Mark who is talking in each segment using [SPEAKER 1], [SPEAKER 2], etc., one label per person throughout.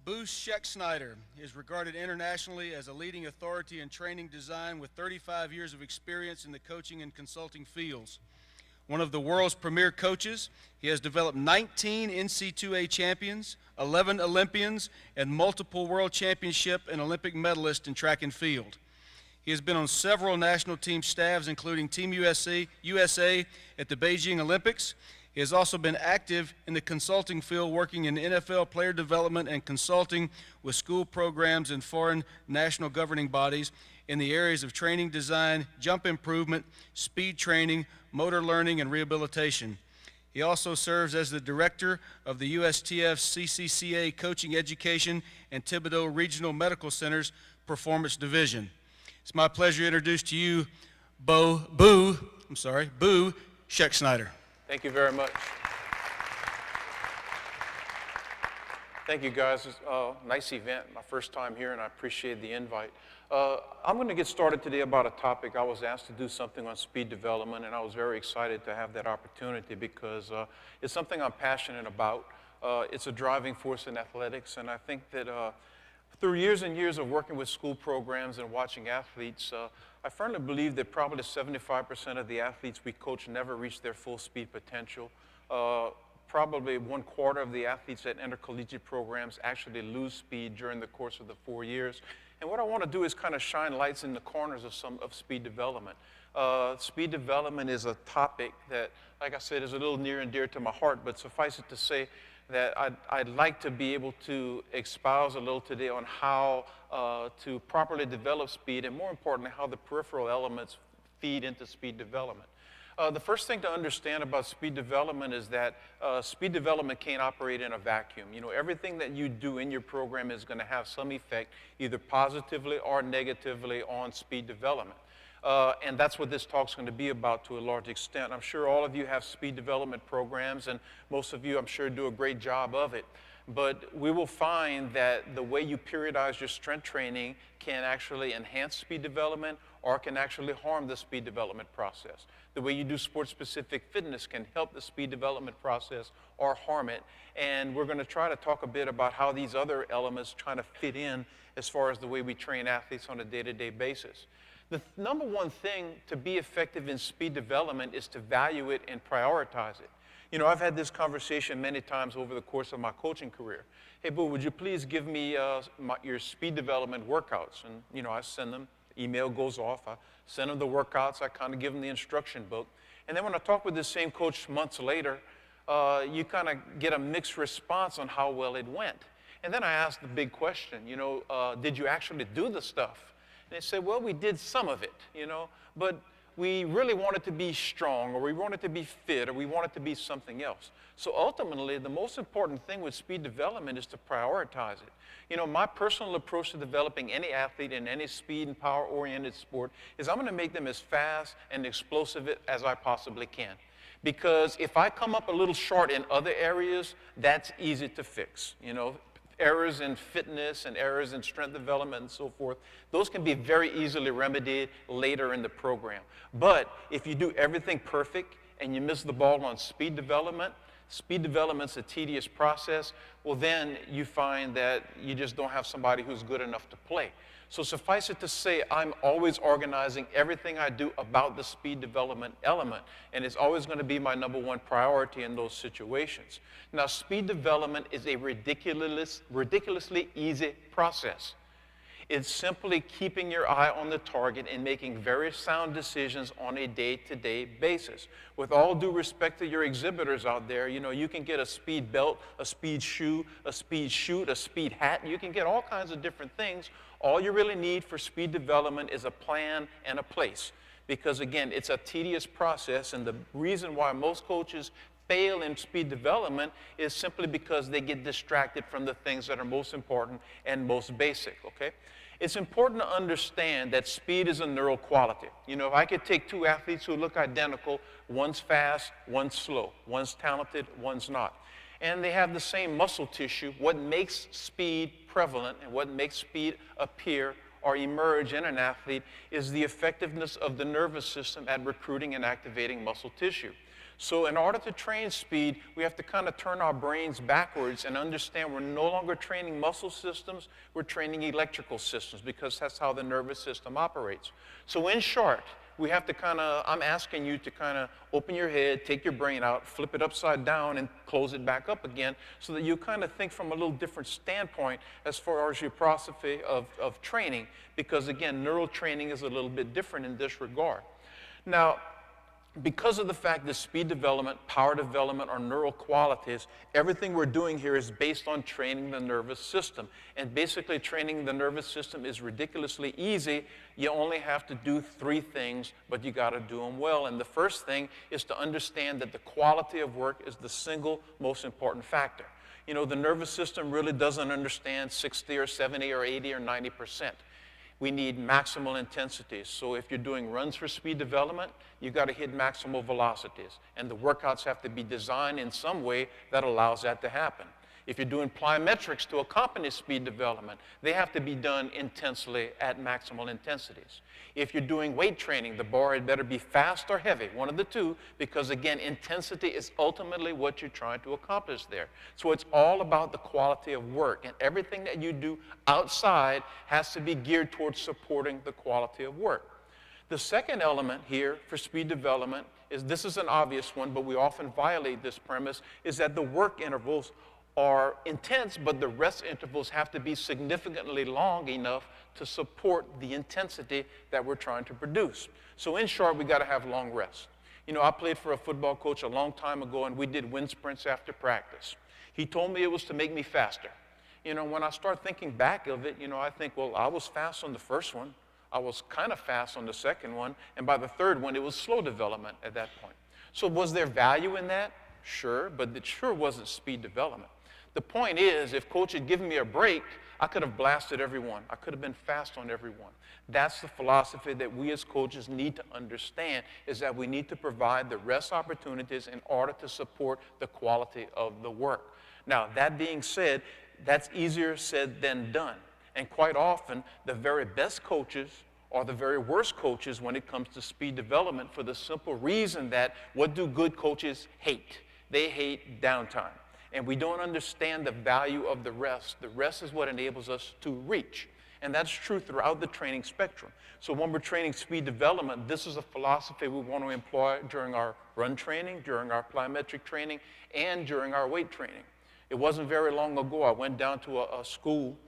[SPEAKER 1] Schexnayder is regarded internationally as a leading authority in training design with 35 years of experience in the coaching and consulting fields. One of the world's premier coaches, he has developed 19 NC2A champions, 11 Olympians, and multiple world championship and Olympic medalists in track and field. He has been on several national team staffs, including Team USA at the Beijing Olympics. He has also been active in the consulting field, working in NFL player development and consulting with school programs and foreign national governing bodies in the areas of training design, jump improvement, speed training, motor learning, and rehabilitation. He also serves as the director of the USTF CCCA Coaching Education and Thibodeau Regional Medical Center's Performance Division. It's my pleasure to introduce to you Boo Schexnayder.
[SPEAKER 2] Thank you very much. Thank you, guys. It's a nice event, my first time here, and I appreciate the invite. I'm going to get started today about a topic. I was asked to do something on speed development, and I was very excited to have that opportunity because it's something I'm passionate about. It's a driving force in athletics, and I think that through years and years of working with school programs and watching athletes, I firmly believe that probably 75% of the athletes we coach never reach their full speed potential. Probably 1/4 of the athletes at intercollegiate programs actually lose speed during the course of the 4 years. And what I want to do is kind of shine lights in the corners of speed development. Speed development is a topic that, like I said, is a little near and dear to my heart, but suffice it to say that I'd like to be able to espouse a little today on how to properly develop speed, and more importantly, how the peripheral elements feed into speed development. The first thing to understand about speed development is that speed development can't operate in a vacuum. You know, everything that you do in your program is going to have some effect, either positively or negatively, on speed development. And that's what this talk's going to be about to a large extent. I'm sure all of you have speed development programs, and most of you, I'm sure, do a great job of it. But we will find that the way you periodize your strength training can actually enhance speed development or can actually harm the speed development process. The way you do sport-specific fitness can help the speed development process or harm it. And we're going to try to talk a bit about how these other elements try to fit in as far as the way we train athletes on a day-to-day basis. The number one thing to be effective in speed development is to value it and prioritize it. You know, I've had this conversation many times over the course of my coaching career. Hey, Boo, would you please give me your speed development workouts? And, you know, I send them. Email goes off. I send them the workouts. I kind of give them the instruction book. And then when I talk with this same coach months later, you kind of get a mixed response on how well it went. And then I ask the big question, you know, did you actually do the stuff? And they say, well, we did some of it, you know, but we really wanted to be strong, or we wanted to be fit, or we wanted to be something else. So ultimately, the most important thing with speed development is to prioritize it. You know, my personal approach to developing any athlete in any speed and power-oriented sport is I'm going to make them as fast and explosive as I possibly can. Because if I come up a little short in other areas, that's easy to fix, you know. Errors in fitness and errors in strength development and so forth, those can be very easily remedied later in the program. But if you do everything perfect and you miss the ball on speed development's a tedious process, well then you find that you just don't have somebody who's good enough to play. So suffice it to say, I'm always organizing everything I do about the speed development element, and it's always going to be my number one priority in those situations. Now, speed development is a ridiculously easy process. It's simply keeping your eye on the target and making very sound decisions on a day-to-day basis. With all due respect to your exhibitors out there, you know, you can get a speed belt, a speed shoe, a speed chute, a speed hat. You can get all kinds of different things. All you really need for speed development is a plan and a place. Because again, it's a tedious process, and the reason why most coaches fail in speed development is simply because they get distracted from the things that are most important and most basic, okay? It's important to understand that speed is a neural quality. You know, if I could take two athletes who look identical, one's fast, one's slow, one's talented, one's not, and they have the same muscle tissue, what makes speed prevalent and what makes speed appear or emerge in an athlete is the effectiveness of the nervous system at recruiting and activating muscle tissue. So in order to train speed, we have to kind of turn our brains backwards and understand we're no longer training muscle systems, we're training electrical systems, because that's how the nervous system operates. So in short, we have to I'm asking you to kind of open your head, take your brain out, flip it upside down, and close it back up again, so that you kind of think from a little different standpoint as far as your philosophy of training, because again, neural training is a little bit different in this regard. Now, because of the fact that speed development, power development are neural qualities, everything we're doing here is based on training the nervous system. And basically, training the nervous system is ridiculously easy. You only have to do 3 things, but you got to do them well. And the first thing is to understand that the quality of work is the single most important factor. You know, the nervous system really doesn't understand 60 or 70 or 80 or 90%. We need maximal intensities. So if you're doing runs for speed development, you've got to hit maximal velocities. And the workouts have to be designed in some way that allows that to happen. If you're doing plyometrics to accompany speed development, they have to be done intensely at maximal intensities. If you're doing weight training, the bar had better be fast or heavy, one of the two, because again, intensity is ultimately what you're trying to accomplish there. So it's all about the quality of work, and everything that you do outside has to be geared towards supporting the quality of work. The second element here for speed development is, this is an obvious one, but we often violate this premise, is that the work intervals are intense, but the rest intervals have to be significantly long enough to support the intensity that we're trying to produce. So in short, we got to have long rests. You know, I played for a football coach a long time ago, and we did wind sprints after practice. He told me it was to make me faster. You know, when I start thinking back of it, you know, I think, well, I was fast on the first one. I was kind of fast on the second one, and by the third one, it was slow development at that point. So was there value in that? Sure, but it sure wasn't speed development. The point is, if coach had given me a break, I could have blasted everyone. I could have been fast on everyone. That's the philosophy that we as coaches need to understand, is that we need to provide the rest opportunities in order to support the quality of the work. Now, that being said, that's easier said than done. And quite often, the very best coaches are the very worst coaches when it comes to speed development, for the simple reason that, what do good coaches hate? They hate downtime. And we don't understand the value of the rest. The rest is what enables us to reach. And that's true throughout the training spectrum. So when we're training speed development, this is a philosophy we want to employ during our run training, during our plyometric training, and during our weight training. It wasn't very long ago, I went down to a school,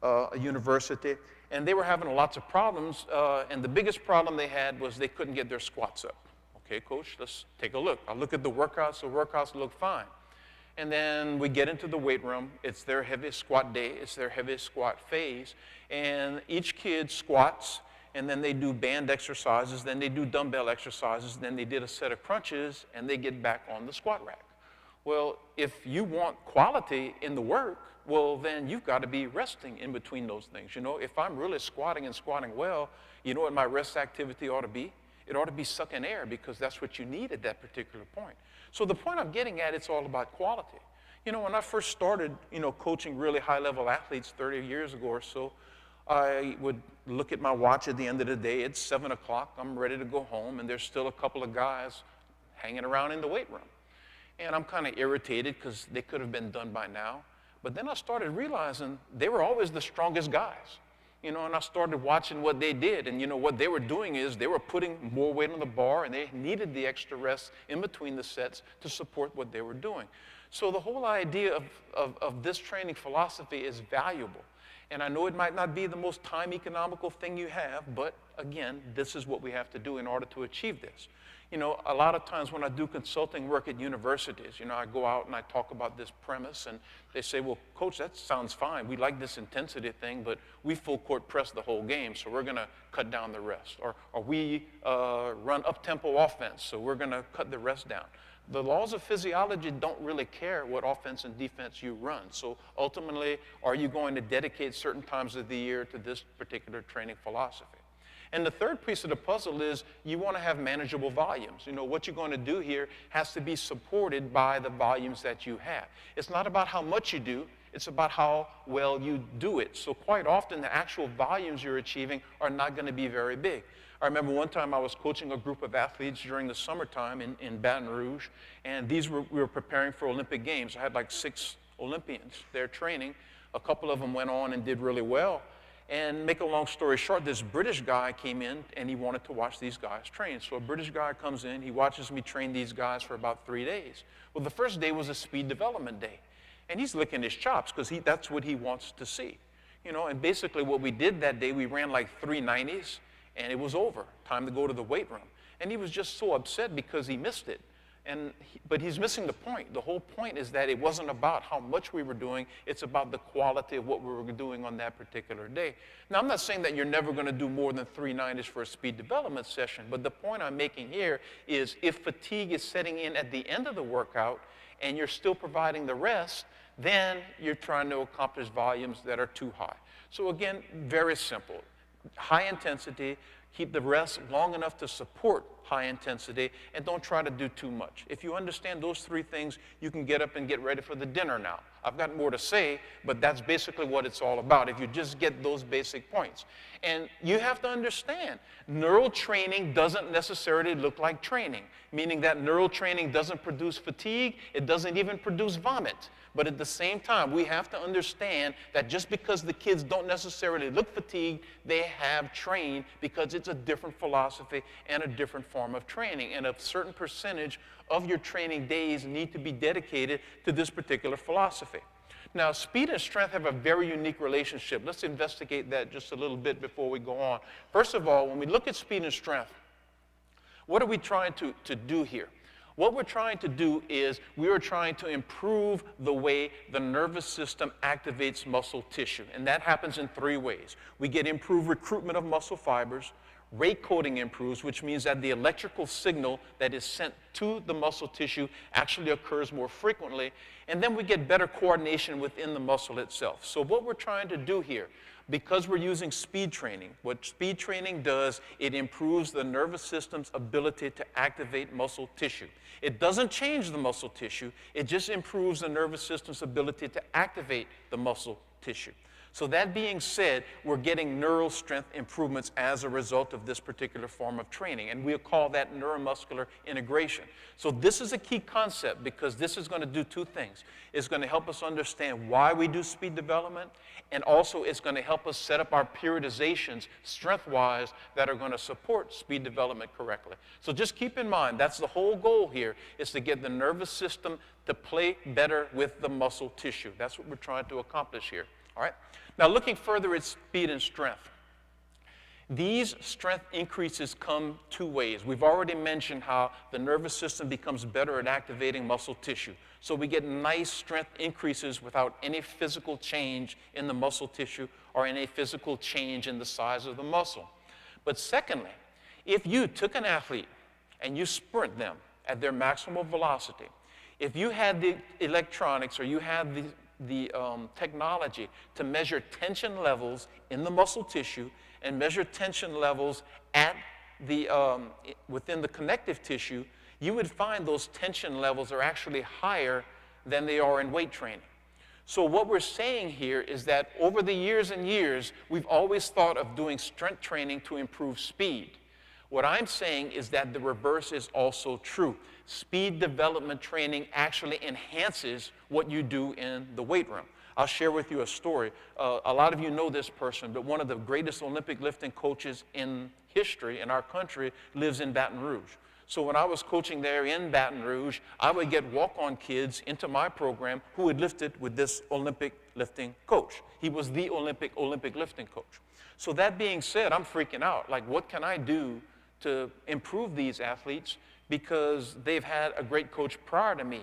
[SPEAKER 2] a university, and they were having lots of problems, and the biggest problem they had was they couldn't get their squats up. Okay, coach, let's take a look. I look at the workouts look fine. And then we get into the weight room. It's their heaviest squat day. It's their heaviest squat phase. And each kid squats, and then they do band exercises, then they do dumbbell exercises, then they did a set of crunches, and they get back on the squat rack. Well, if you want quality in the work, well, then you've got to be resting in between those things. You know, if I'm really squatting and squatting well, you know what my rest activity ought to be? It ought to be sucking air, because that's what you need at that particular point. So the point I'm getting at, it's all about quality. You know, when I first started, you know, coaching really high-level athletes 30 years ago or so, I would look at my watch at the end of the day. It's 7 o'clock. I'm ready to go home, and there's still a couple of guys hanging around in the weight room. And I'm kind of irritated because they could have been done by now. But then I started realizing they were always the strongest guys. You know, and I started watching what they did, and you know, what they were doing is they were putting more weight on the bar, and they needed the extra rest in between the sets to support what they were doing. So the whole idea of this training philosophy is valuable. And I know it might not be the most time economical thing you have, but again, this is what we have to do in order to achieve this. You know, a lot of times when I do consulting work at universities, you know, I go out and I talk about this premise, and they say, well, coach, that sounds fine. We like this intensity thing, but we full court press the whole game, so we're going to cut down the rest. Or we run up-tempo offense, so we're going to cut the rest down. The laws of physiology don't really care what offense and defense you run. So ultimately, are you going to dedicate certain times of the year to this particular training philosophy? And the third piece of the puzzle is you want to have manageable volumes. You know, what you're going to do here has to be supported by the volumes that you have. It's not about how much you do, it's about how well you do it. So quite often, the actual volumes you're achieving are not going to be very big. I remember one time I was coaching a group of athletes during the summertime in Baton Rouge, and we were preparing for Olympic Games. I had like 6 Olympians there training. A couple of them went on and did really well. And make a long story short, this British guy came in and he wanted to watch these guys train. So a British guy comes in, he watches me train these guys for about 3 days. Well, the first day was a speed development day. And he's licking his chops because that's what he wants to see. You know, and basically what we did that day, we ran like 390s and it was over. Time to go to the weight room. And he was just so upset because he missed it. But he's missing the point. The whole point is that it wasn't about how much we were doing. It's about the quality of what we were doing on that particular day. Now, I'm not saying that you're never going to do more than 390s for a speed development session. But the point I'm making here is if fatigue is setting in at the end of the workout and you're still providing the rest, then you're trying to accomplish volumes that are too high. So again, very simple. High intensity, keep the rest long enough to support high intensity, and don't try to do too much. If you understand those 3 things, you can get up and get ready for the dinner now. I've got more to say, but that's basically what it's all about, if you just get those basic points. And you have to understand, neural training doesn't necessarily look like training, meaning that neural training doesn't produce fatigue, it doesn't even produce vomit. But at the same time, we have to understand that just because the kids don't necessarily look fatigued, they have trained because it's a different philosophy and a different form of training. And a certain percentage of your training days need to be dedicated to this particular philosophy. Now, speed and strength have a very unique relationship. Let's investigate that just a little bit before we go on. First of all, when we look at speed and strength, what are we trying to do here? What we're trying to do is we are trying to improve the way the nervous system activates muscle tissue. And that happens in 3 ways. We get improved recruitment of muscle fibers. Rate coding improves, which means that the electrical signal that is sent to the muscle tissue actually occurs more frequently. And then we get better coordination within the muscle itself. So what we're trying to do here, because we're using speed training, what speed training does, it improves the nervous system's ability to activate muscle tissue. It doesn't change the muscle tissue, it just improves the nervous system's ability to activate the muscle tissue. So that being said, we're getting neural strength improvements as a result of this particular form of training, and we'll call that neuromuscular integration. So this is a key concept because this is going to do 2 things. It's going to help us understand why we do speed development, and also it's going to help us set up our periodizations strength-wise that are going to support speed development correctly. So just keep in mind, that's the whole goal here, is to get the nervous system to play better with the muscle tissue. That's what we're trying to accomplish here. All right? Now, looking further at speed and strength. These strength increases come 2 ways. We've already mentioned how the nervous system becomes better at activating muscle tissue. So we get nice strength increases without any physical change in the muscle tissue or any physical change in the size of the muscle. But secondly, if you took an athlete and you sprint them at their maximal velocity, if you had the electronics or you had the technology to measure tension levels in the muscle tissue and measure tension levels at within the connective tissue, you would find those tension levels are actually higher than they are in weight training. So what we're saying here is that over the years and years, we've always thought of doing strength training to improve speed. What I'm saying is that the reverse is also true. Speed development training actually enhances what you do in the weight room. I'll share with you a story. A lot of you know this person, but one of the greatest Olympic lifting coaches in history in our country lives in Baton Rouge. So when I was coaching there in Baton Rouge, I would get walk-on kids into my program who had lifted with this Olympic lifting coach. He was the Olympic lifting coach. So that being said, I'm freaking out. Like, what can I do to improve these athletes because they've had a great coach prior to me?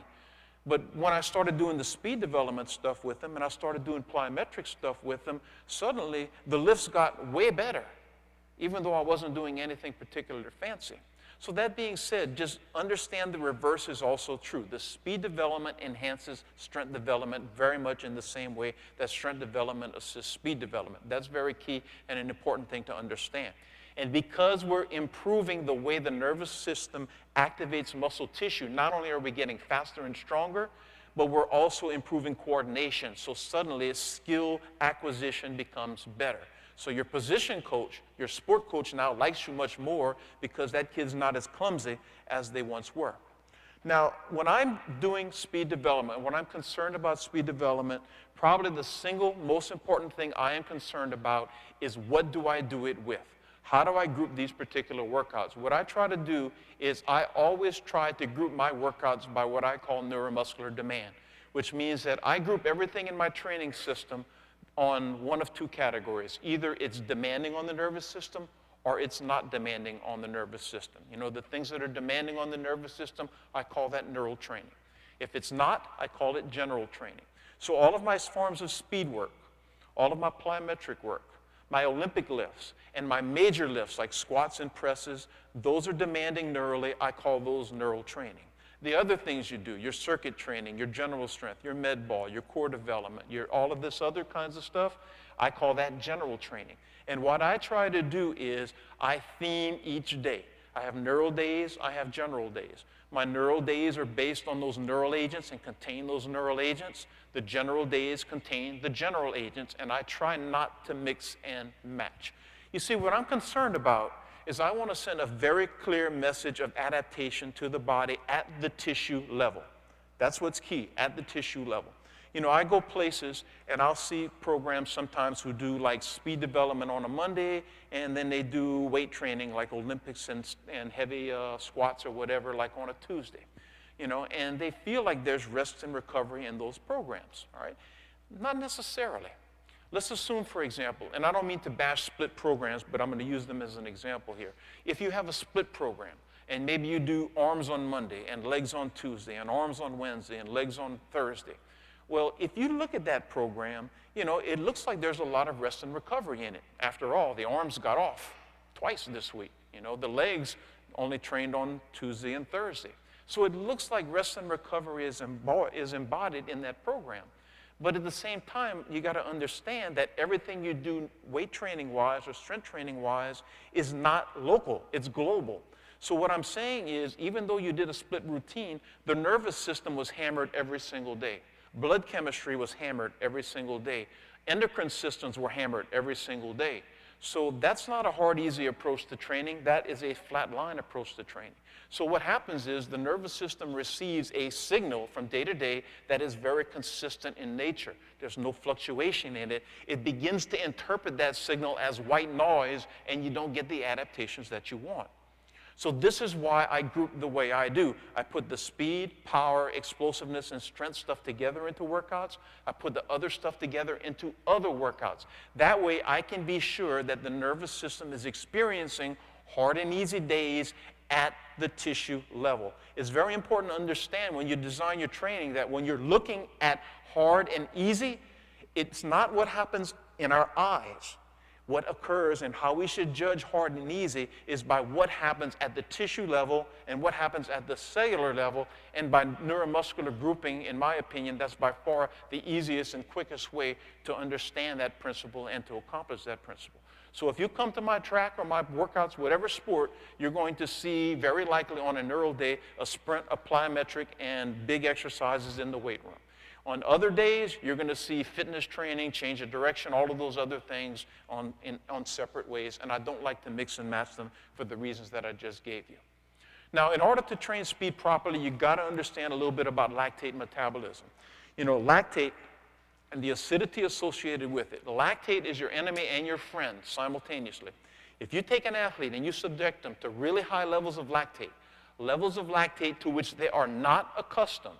[SPEAKER 2] But when I started doing the speed development stuff with them and I started doing plyometric stuff with them, suddenly the lifts got way better, even though I wasn't doing anything particularly fancy. So that being said, just understand the reverse is also true. The speed development enhances strength development very much in the same way that strength development assists speed development. That's very key and an important thing to understand. And because we're improving the way the nervous system activates muscle tissue, not only are we getting faster and stronger, but we're also improving coordination. So suddenly skill acquisition becomes better. So your position coach, your sport coach now likes you much more because that kid's not as clumsy as they once were. Now, when I'm doing speed development, when I'm concerned about speed development, probably the single most important thing I am concerned about is what do I do it with? How do I group these particular workouts? What I try to do is I always try to group my workouts by what I call neuromuscular demand, which means that I group everything in my training system on one of two categories. Either it's demanding on the nervous system or it's not demanding on the nervous system. You know, the things that are demanding on the nervous system, I call that neural training. If it's not, I call it general training. So all of my forms of speed work, all of my plyometric work, my Olympic lifts, and my major lifts like squats and presses, those are demanding neurally. I call those neural training. The other things you do, your circuit training, your general strength, your med ball, your core development, all of this other kinds of stuff, I call that general training. And what I try to do is I theme each day. I have neural days, I have general days. My neural days are based on those neural agents and contain those neural agents. The general days contain the general agents, and I try not to mix and match. You see, what I'm concerned about is I want to send a very clear message of adaptation to the body at the tissue level. That's what's key, at the tissue level. You know, I go places and I'll see programs sometimes who do like speed development on a Monday, and then they do weight training like Olympics and heavy squats or whatever like on a Tuesday. You know, and they feel like there's rest and recovery in those programs, all right? Not necessarily. Let's assume, for example, and I don't mean to bash split programs, but I'm going to use them as an example here. If you have a split program, and maybe you do arms on Monday and legs on Tuesday and arms on Wednesday and legs on Thursday, well, if you look at that program, you know, it looks like there's a lot of rest and recovery in it. After all, the arms got off twice this week. You know, the legs only trained on Tuesday and Thursday. So it looks like rest and recovery is embodied in that program. But at the same time, you got to understand that everything you do weight training-wise or strength training-wise is not local, it's global. So what I'm saying is, even though you did a split routine, the nervous system was hammered every single day. Blood chemistry was hammered every single day. Endocrine systems were hammered every single day. So that's not a hard, easy approach to training. That is a flat line approach to training. So what happens is the nervous system receives a signal from day to day that is very consistent in nature. There's no fluctuation in it. It begins to interpret that signal as white noise, and you don't get the adaptations that you want. So this is why I group the way I do. I put the speed, power, explosiveness, and strength stuff together into workouts. I put the other stuff together into other workouts. That way I can be sure that the nervous system is experiencing hard and easy days at the tissue level. It's very important to understand when you design your training that when you're looking at hard and easy, it's not what happens in our eyes. What occurs and how we should judge hard and easy is by what happens at the tissue level and what happens at the cellular level, and by neuromuscular grouping. In my opinion, that's by far the easiest and quickest way to understand that principle and to accomplish that principle. So if you come to my track or my workouts, whatever sport, you're going to see very likely on a neural day a sprint, a plyometric, and big exercises in the weight room. On other days, you're going to see fitness training, change of direction, all of those other things on separate ways, and I don't like to mix and match them for the reasons that I just gave you. Now, in order to train speed properly, you've got to understand a little bit about lactate metabolism. You know, lactate and the acidity associated with it. Lactate is your enemy and your friend simultaneously. If you take an athlete and you subject them to really high levels of lactate to which they are not accustomed,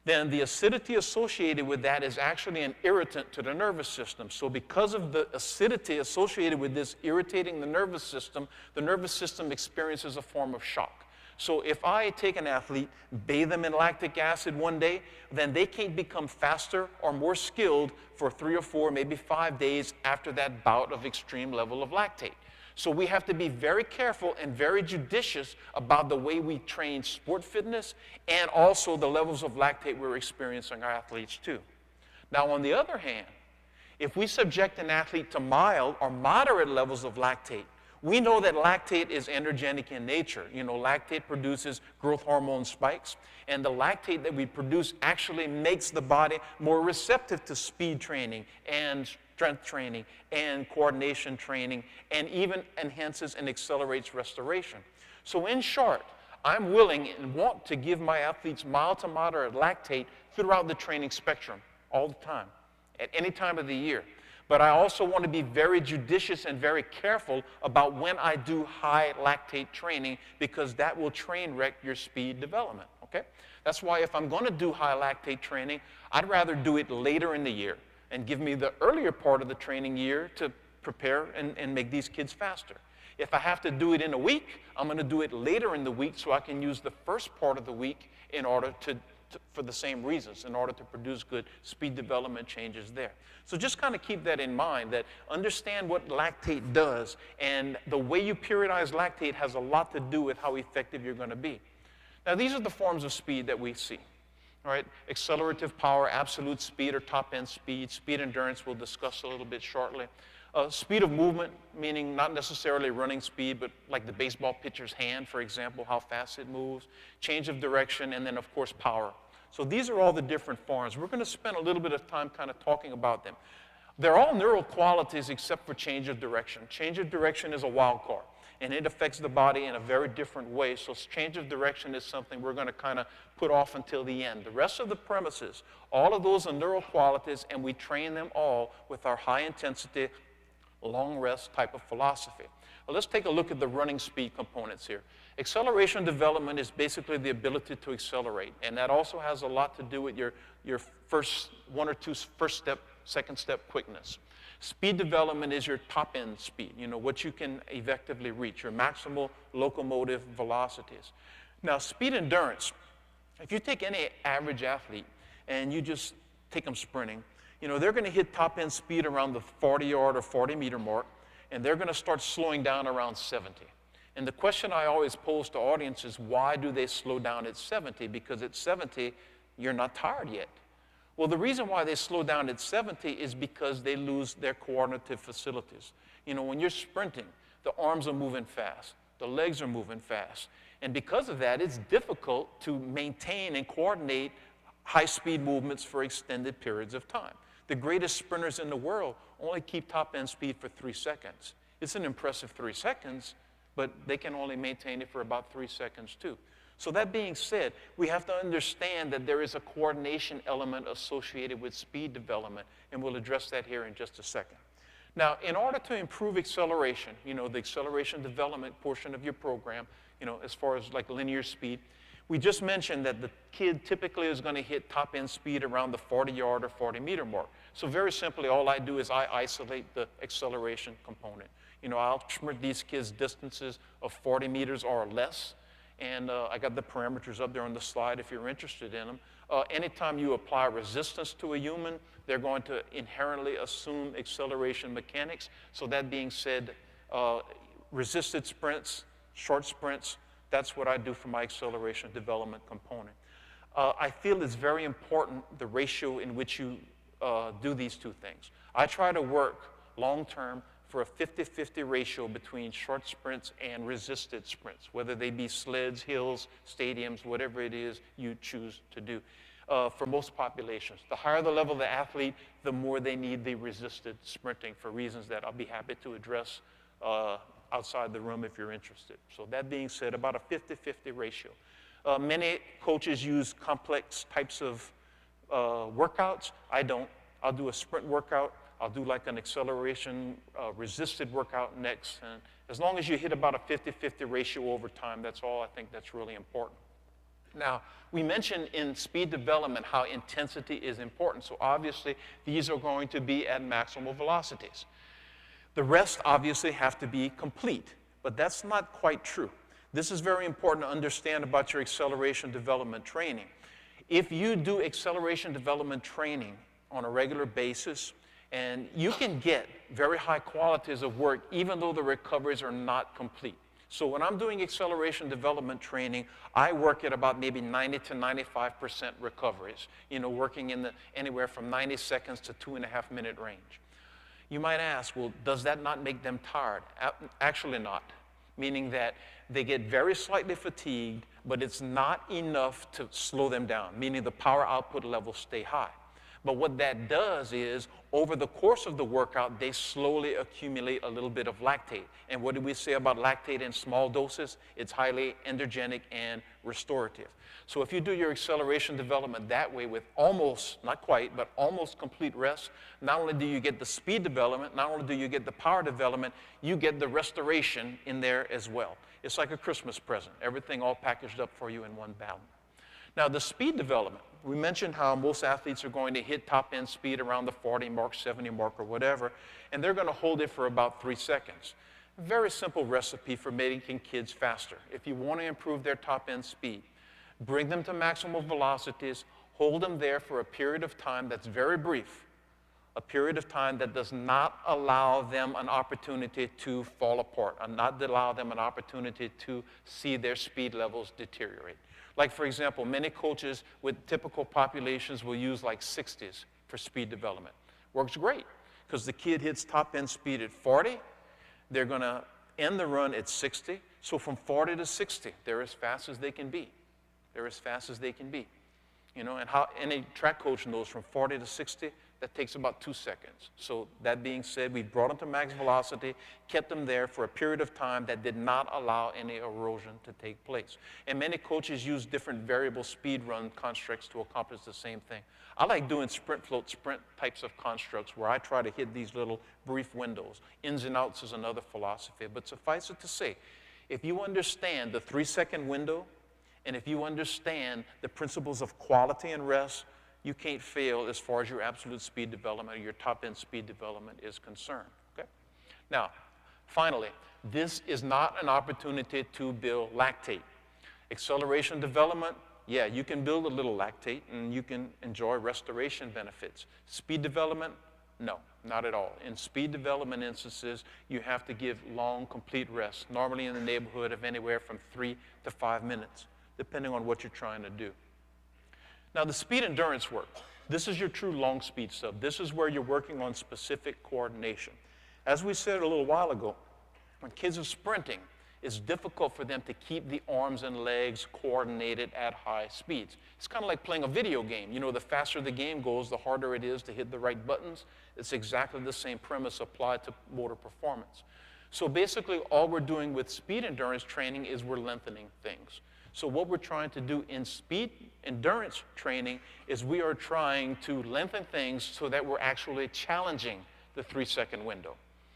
[SPEAKER 2] then the acidity associated with that is actually an irritant to the nervous system. So because of the acidity associated with this irritating the nervous system experiences a form of shock. So if I take an athlete, bathe them in lactic acid one day, then they can't become faster or more skilled for 3 or 4, maybe 5 days after that bout of extreme level of lactate. So we have to be very careful and very judicious about the way we train sport fitness and also the levels of lactate we're experiencing our athletes to. Now, on the other hand, if we subject an athlete to mild or moderate levels of lactate, We know that lactate is energenic in nature. You know, lactate produces growth hormone spikes, and the lactate that we produce actually makes the body more receptive to speed training and strength training and coordination training, and even enhances and accelerates restoration. So in short, I'm willing and want to give my athletes mild to moderate lactate throughout the training spectrum, all the time, at any time of the year. But I also want to be very judicious and very careful about when I do high lactate training, because that will train wreck your speed development, okay? That's why if I'm going to do high lactate training, I'd rather do it later in the year and give me the earlier part of the training year to prepare and make these kids faster. If I have to do it in a week, I'm going to do it later in the week so I can use the first part of the week in order for the same reasons, in order to produce good speed development changes there. So just kind of keep that in mind, that understand what lactate does, and the way you periodize lactate has a lot to do with how effective you're going to be. Now, these are the forms of speed that we see. All right, accelerative power, absolute speed or top-end speed, speed endurance we'll discuss a little bit shortly. Speed of movement, meaning not necessarily running speed, but like the baseball pitcher's hand, for example, how fast it moves, change of direction, and then, of course, power. So these are all the different forms. We're going to spend a little bit of time kind of talking about them. They're all neural qualities except for change of direction. Change of direction is a wild card, and it affects the body in a very different way. So change of direction is something we're going to kind of put off until the end. The rest of the premises, all of those are neural qualities, and we train them all with our high-intensity, long rest type of philosophy. Well, let's take a look at the running speed components here. Acceleration development is basically the ability to accelerate, and that also has a lot to do with your first one or two first step, second step quickness. Speed development is your top end speed, you know, what you can effectively reach, your maximal locomotive velocities. Now, speed endurance, if you take any average athlete and you just take them sprinting, you know, they're going to hit top-end speed around the 40-yard or 40-meter mark, and they're going to start slowing down around 70. And the question I always pose to audiences, why do they slow down at 70? Because at 70, you're not tired yet. Well, the reason why they slow down at 70 is because they lose their coordinative facilities. You know, when you're sprinting, the arms are moving fast, the legs are moving fast. And because of that, it's difficult to maintain and coordinate high-speed movements for extended periods of time. The greatest sprinters in the world only keep top-end speed for 3 seconds. It's an impressive 3 seconds, but they can only maintain it for about 3 seconds too. So that being said, we have to understand that there is a coordination element associated with speed development, and we'll address that here in just a second. Now, in order to improve acceleration, you know, the acceleration development portion of your program, you know, as far as like linear speed, we just mentioned that the kid typically is going to hit top-end speed around the 40-yard or 40-meter mark. So very simply, all I do is I isolate the acceleration component. You know, I'll sprint these kids distances of 40 meters or less, and I got the parameters up there on the slide if you're interested in them. Anytime you apply resistance to a human, they're going to inherently assume acceleration mechanics. So that being said, resisted sprints, short sprints, that's what I do for my acceleration development component. I feel it's very important, the ratio in which you do these two things. I try to work long-term for a 50-50 ratio between short sprints and resisted sprints, whether they be sleds, hills, stadiums, whatever it is you choose to do. For most populations, the higher the level of the athlete, the more they need the resisted sprinting for reasons that I'll be happy to address outside the room if you're interested. So that being said, about a 50-50 ratio. Many coaches use complex types of workouts. I don't. I'll do a sprint workout. I'll do like an acceleration resisted workout next. And as long as you hit about a 50-50 ratio over time, that's all I think that's really important. Now, we mentioned in speed development how intensity is important. So obviously, these are going to be at maximal velocities. The rest obviously have to be complete, but that's not quite true. This is very important to understand about your acceleration development training. If you do acceleration development training on a regular basis, and you can get very high qualities of work even though the recoveries are not complete. So when I'm doing acceleration development training, I work at about maybe 90 to 95% recoveries, you know, working in the anywhere from 90 seconds to 2.5-minute range. You might ask, well, does that not make them tired? Actually not, meaning that they get very slightly fatigued, but it's not enough to slow them down, meaning the power output levels stay high. But what that does is, over the course of the workout, they slowly accumulate a little bit of lactate. And what do we say about lactate in small doses? It's highly energenic and restorative. So if you do your acceleration development that way with almost, not quite, but almost complete rest, not only do you get the speed development, not only do you get the power development, you get the restoration in there as well. It's like a Christmas present, everything all packaged up for you in one bottle. Now, the speed development, we mentioned how most athletes are going to hit top-end speed around the 40 mark, 70 mark, or whatever, and they're going to hold it for about 3 seconds. Very simple recipe for making kids faster. If you want to improve their top-end speed, bring them to maximum velocities, hold them there for a period of time that's very brief, a period of time that does not allow them an opportunity to fall apart, and not allow them an opportunity to see their speed levels deteriorate. Like, for example, many coaches with typical populations will use like 60s for speed development. Works great, because the kid hits top-end speed at 40, they're going to end the run at 60, so from 40 to 60, they're as fast as they can be. They're as fast as they can be. You know, and how any track coach knows from 40 to 60, that takes about 2 seconds. So that being said, we brought them to max velocity, kept them there for a period of time that did not allow any erosion to take place. And many coaches use different variable speed run constructs to accomplish the same thing. I like doing sprint, float, sprint types of constructs where I try to hit these little brief windows. Ins and outs is another philosophy. But suffice it to say, if you understand the 3-second window, and if you understand the principles of quality and rest, you can't fail as far as your absolute speed development or your top-end speed development is concerned. Okay? Now, finally, this is not an opportunity to build lactate. Acceleration development, yeah, you can build a little lactate and you can enjoy restoration benefits. Speed development, no, not at all. In speed development instances, you have to give long, complete rest, normally in the neighborhood of anywhere from 3 to 5 minutes, depending on what you're trying to do. Now, the speed endurance work, this is your true long speed stuff. This is where you're working on specific coordination. As we said a little while ago, when kids are sprinting, it's difficult for them to keep the arms and legs coordinated at high speeds. It's kind of like playing a video game. You know, the faster the game goes, the harder it is to hit the right buttons. It's exactly the same premise applied to motor performance. So basically, all we're doing with speed endurance training is we're lengthening things. So what we're trying to do in speed endurance training is we are trying to lengthen things so that we're actually challenging the 3-second window.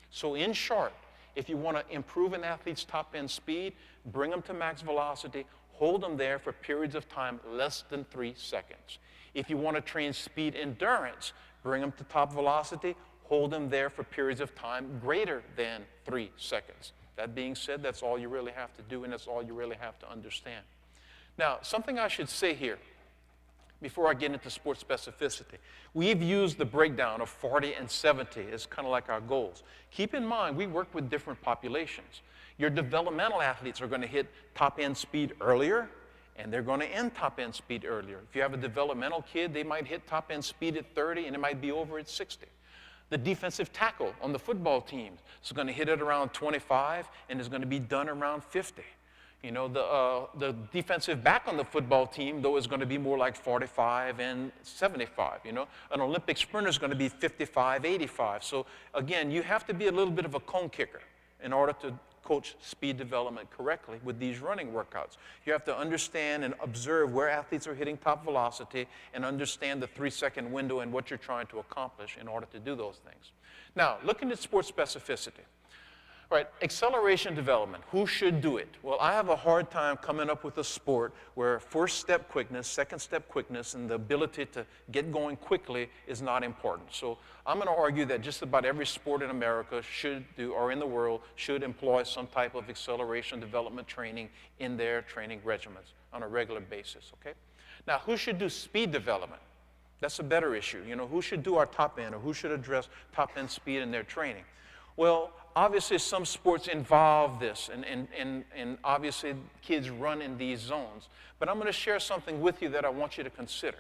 [SPEAKER 2] So in short, if you want to improve an athlete's top-end speed, bring them to max velocity, hold them there for periods of time less than 3 seconds. If you want to train speed endurance, bring them to top velocity, hold them there for periods of time greater than 3 seconds. That being said, that's all you really have to do, and that's all you really have to understand. Now, something I should say here before I get into sport specificity. We've used the breakdown of 40 and 70 as kind of like our goals. Keep in mind, we work with different populations. Your developmental athletes are going to hit top-end speed earlier, and they're going to end top-end speed earlier. If you have a developmental kid, they might hit top-end speed at 30, and it might be over at 60. The defensive tackle on the football team is going to hit it around 25 and is going to be done around 50. You know, the defensive back on the football team, though, is going to be more like 45 and 75, you know. An Olympic sprinter is going to be 55, 85. So, again, you have to be a little bit of a cone kicker in order to coach speed development correctly with these running workouts. You have to understand and observe where athletes are hitting top velocity and understand the 3-second window and what you're trying to accomplish in order to do those things. Now, looking at sports specificity. All right, acceleration development, who should do it? Well, I have a hard time coming up with a sport where first step quickness, second step quickness, and the ability to get going quickly is not important. So I'm going to argue that just about every sport in America should do, or in the world, should employ some type of acceleration development training in their training regimens on a regular basis, okay? Now, who should do speed development? That's a better issue. You know, who should do our top end, or who should address top end speed in their training? Well, obviously some sports involve this, and obviously kids run in these zones. But I'm going to share something with you that I want you to consider.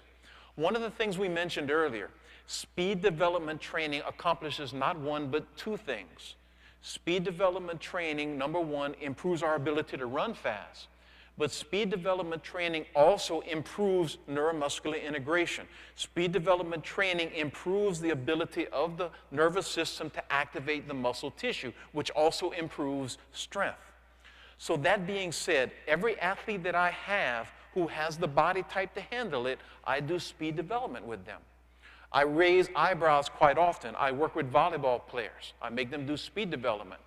[SPEAKER 2] One of the things we mentioned earlier, Speed development training accomplishes not one, but two things. Speed development training, number one, improves our ability to run fast. But speed development training also improves neuromuscular integration. Speed development training improves the ability of the nervous system to activate the muscle tissue, which also improves strength. So that being said, every athlete that I have who has the body type to handle it, I do speed development with them. I raise eyebrows quite often. I work with volleyball players. I make them do speed development.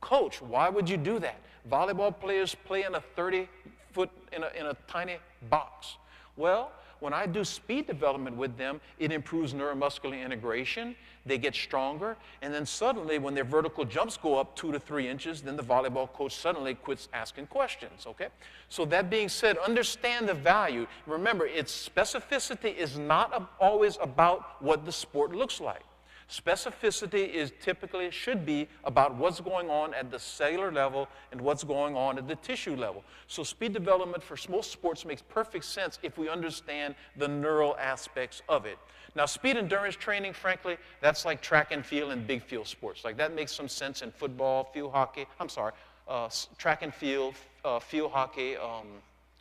[SPEAKER 2] Coach, why would you do that? Volleyball players play in a 30-foot, in a tiny box. Well, when I do speed development with them, it improves neuromuscular integration. They get stronger. And then suddenly, when their vertical jumps go up 2 to 3 inches, then the volleyball coach suddenly quits asking questions, okay? So that being said, understand the value. Remember, its specificity is not always about what the sport looks like. Specificity is typically should be about what's going on at the cellular level and what's going on at the tissue level. So speed development for most sports makes perfect sense if we understand the neural aspects of it. Now, speed endurance training, frankly, that's like track and field and big field sports. Like that makes some sense in football, field hockey. Track and field, field hockey,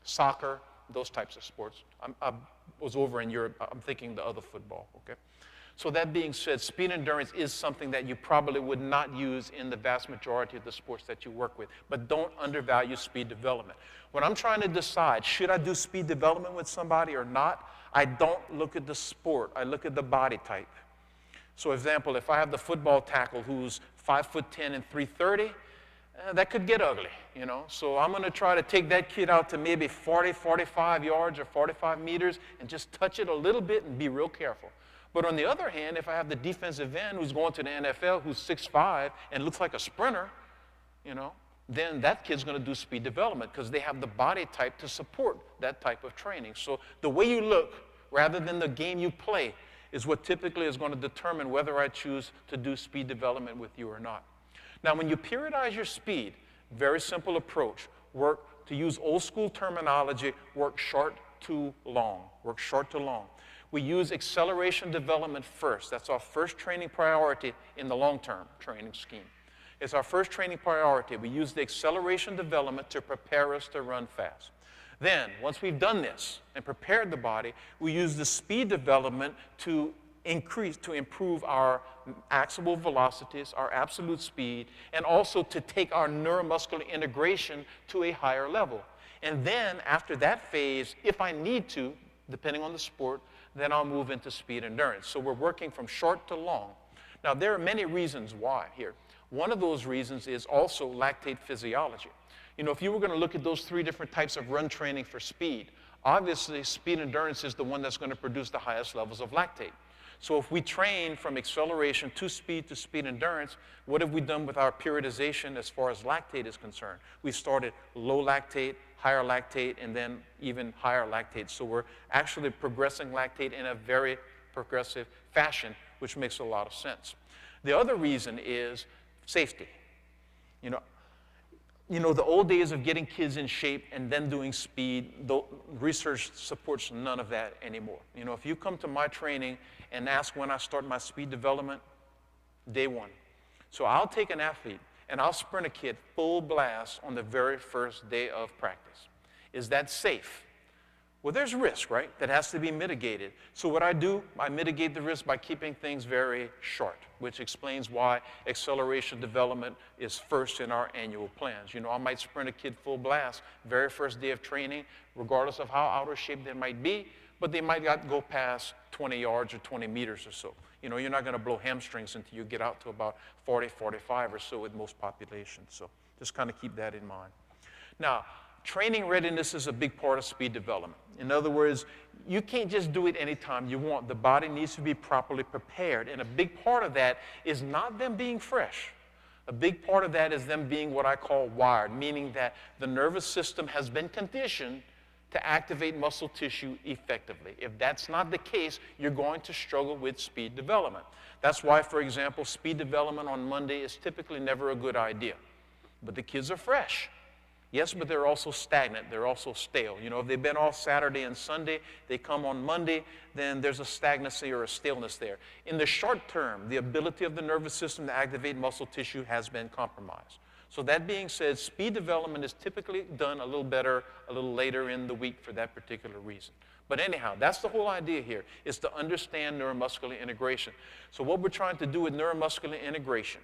[SPEAKER 2] soccer, those types of sports. I was over in Europe. I'm thinking the other football, okay? So that being said, speed endurance is something that you probably would not use in the vast majority of the sports that you work with. But don't undervalue speed development. When I'm trying to decide, should I do speed development with somebody or not, I don't look at the sport. I look at the body type. So, for example, if I have the football tackle who's 5'10" and 330, that could get ugly, you know. So I'm going to try to take that kid out to maybe 40, 45 yards or 45 meters and just touch it a little bit and be real careful. But on the other hand, if I have the defensive end who's going to the NFL who's 6'5" and looks like a sprinter, you know, then that kid's going to do speed development because they have the body type to support that type of training. So the way you look rather than the game you play is what typically is going to determine whether I choose to do speed development with you or not. Now, when you periodize your speed, very simple approach. Work, to use old school terminology, work short to long. Work short to long. We use acceleration development first. That's our first training priority in the long-term training scheme. It's our first training priority. We use the acceleration development to prepare us to run fast. Then, once we've done this and prepared the body, we use the speed development to improve our maximal velocities, our absolute speed, and also to take our neuromuscular integration to a higher level. And then, after that phase, if I need to, depending on the sport, then I'll move into speed endurance. So we're working from short to long. Now, there are many reasons why here. One of those reasons is also lactate physiology. You know, if you were going to look at those 3 different types of run training for speed, obviously speed endurance is the one that's going to produce the highest levels of lactate. So if we train from acceleration to speed endurance, what have we done with our periodization as far as lactate is concerned? We started low lactate, higher lactate, and then even higher lactate. So we're actually progressing lactate in a very progressive fashion, which makes a lot of sense. The other reason is safety. You know, the old days of getting kids in shape and then doing speed, the research supports none of that anymore. You know, if you come to my training and ask when I start my speed development, day 1. So I'll take an athlete and I'll sprint a kid full blast on the very first day of practice. Is that safe? Well, there's risk, right? That has to be mitigated. So what I do, I mitigate the risk by keeping things very short, which explains why acceleration development is first in our annual plans. You know, I might sprint a kid full blast very first day of training, regardless of how out of shape they might be, but they might not go past 20 yards or 20 meters or so. You know, you're not going to blow hamstrings until you get out to about 40, 45 or so with most populations. So just kind of keep that in mind. Now, training readiness is a big part of speed development. In other words, you can't just do it anytime you want. The body needs to be properly prepared. And a big part of that is not them being fresh. A big part of that is them being what I call wired, meaning that the nervous system has been conditioned to activate muscle tissue effectively. If that's not the case, you're going to struggle with speed development. That's why, for example, speed development on Monday is typically never a good idea. But the kids are fresh. Yes, but they're also stagnant. They're also stale. You know, if they've been off Saturday and Sunday, they come on Monday, then there's a stagnancy or a staleness there. In the short term, the ability of the nervous system to activate muscle tissue has been compromised. So that being said, speed development is typically done a little better, a little later in the week for that particular reason. But anyhow, that's the whole idea here, is to understand neuromuscular integration. So what we're trying to do with neuromuscular integration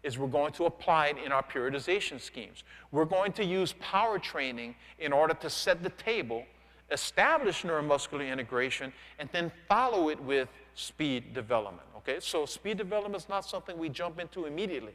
[SPEAKER 2] is we're going to apply it in our periodization schemes. We're going to use power training in order to set the table, establish neuromuscular integration, and then follow it with speed development, okay? So speed development is not something we jump into immediately.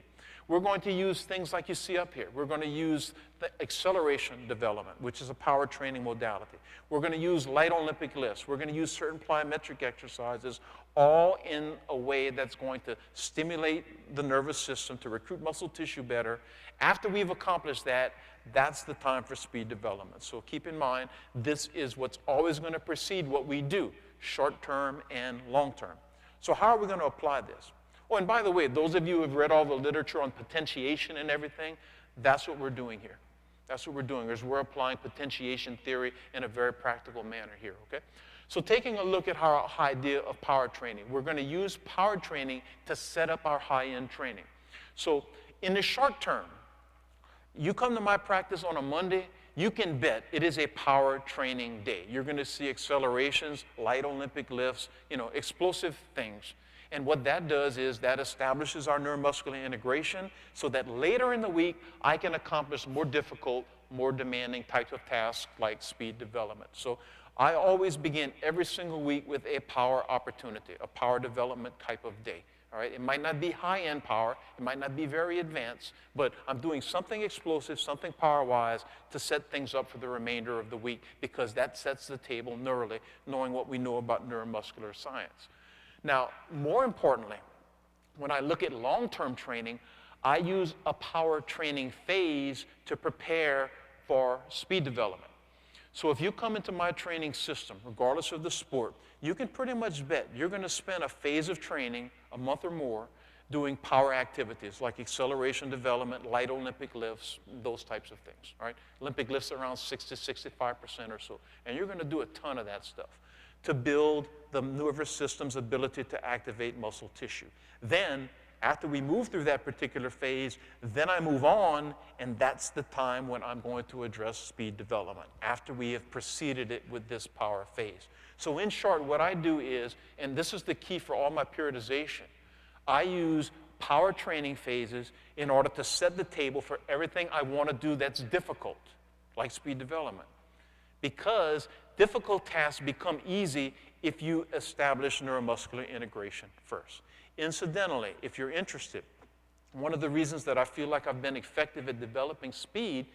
[SPEAKER 2] We're going to use things like you see up here. We're going to use the acceleration development, which is a power training modality. We're going to use light Olympic lifts. We're going to use certain plyometric exercises, all in a way that's going to stimulate the nervous system to recruit muscle tissue better. After we've accomplished that, that's the time for speed development. So keep in mind, this is what's always going to precede what we do, short term and long term. So how are we going to apply this? Oh, and by the way, those of you who have read all the literature on potentiation and everything, that's what we're doing here. That's what we're doing, is we're applying potentiation theory in a very practical manner here, okay? So taking a look at our idea of power training, we're going to use power training to set up our high-end training. So in the short term, you come to my practice on a Monday, you can bet it is a power training day. You're going to see accelerations, light Olympic lifts, you know, explosive things. And what that does is that establishes our neuromuscular integration so that later in the week, I can accomplish more difficult, more demanding types of tasks like speed development. So I always begin every single week with a power opportunity, a power development type of day. All right? It might not be high-end power, it might not be very advanced, but I'm doing something explosive, something power-wise to set things up for the remainder of the week, because that sets the table neurally, knowing what we know about neuromuscular science. Now, more importantly, when I look at long-term training, I use a power training phase to prepare for speed development. So if you come into my training system, regardless of the sport, you can pretty much bet you're going to spend a phase of training, a month or more, doing power activities like acceleration development, light Olympic lifts, those types of things, all right? Olympic lifts around 60, 65% or so. And you're going to do a ton of that stuff to build the nervous system's ability to activate muscle tissue. Then, after we move through that particular phase, then I move on, and that's the time when I'm going to address speed development, after we have preceded it with this power phase. So in short, what I do is, and this is the key for all my periodization, I use power training phases in order to set the table for everything I want to do that's difficult, like speed development. Because difficult tasks become easy if you establish neuromuscular integration first. Incidentally, if you're interested, one of the reasons that I feel like I've been effective at developing speed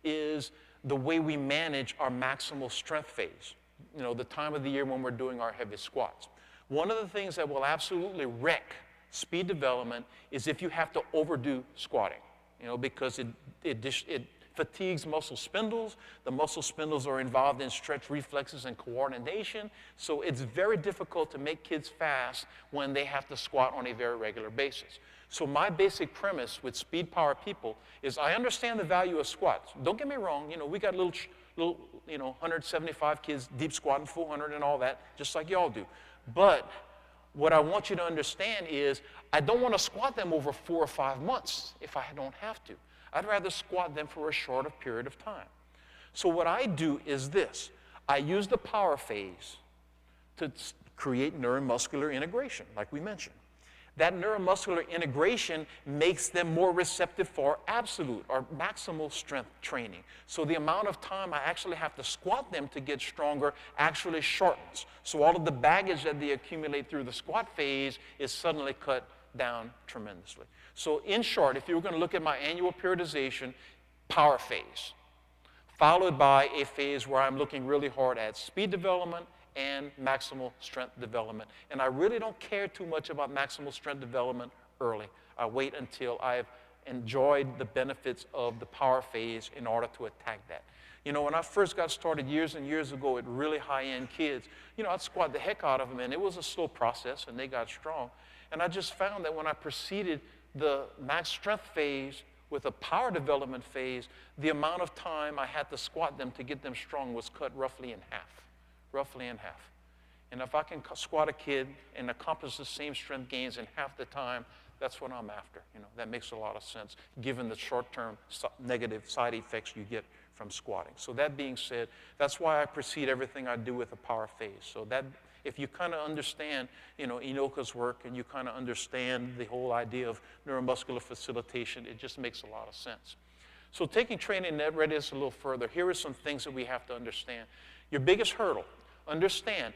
[SPEAKER 2] is the way we manage our maximal strength phase, you know, the time of the year when we're doing our heavy squats. One of the things that will absolutely wreck speed development is if you have to overdo squatting, you know, because it fatigues muscle spindles. The muscle spindles are involved in stretch reflexes and coordination. So it's very difficult to make kids fast when they have to squat on a very regular basis. So my basic premise with speed power people is I understand the value of squats. Don't get me wrong, you know, we got little 175 kids deep squatting 400 and all that, just like y'all do. But what I want you to understand is I don't want to squat them over 4 or 5 months if I don't have to. I'd rather squat them for a shorter period of time. So what I do is this. I use the power phase to create neuromuscular integration, like we mentioned. That neuromuscular integration makes them more receptive for absolute or maximal strength training. So the amount of time I actually have to squat them to get stronger actually shortens. So all of the baggage that they accumulate through the squat phase is suddenly cut down tremendously. So in short, if you were going to look at my annual periodization, power phase, followed by a phase where I'm looking really hard at speed development and maximal strength development. And I really don't care too much about maximal strength development early. I wait until I've enjoyed the benefits of the power phase in order to attack that. You know, when I first got started years and years ago at really high-end kids, you know, I'd squat the heck out of them, and it was a slow process, and they got strong. And I just found that when I preceded the max strength phase with a power development phase, the amount of time I had to squat them to get them strong was cut roughly in half, roughly in half. And if I can squat a kid and accomplish the same strength gains in half the time, that's what I'm after. That makes a lot of sense, given the short-term negative side effects you get from squatting. So that being said, that's why I precede everything I do with a power phase. So that if you kind of understand, Inoka's work, and you kind of understand the whole idea of neuromuscular facilitation, it just makes a lot of sense. So taking training net readiness a little further, here are some things that we have to understand. Your biggest hurdle, understand,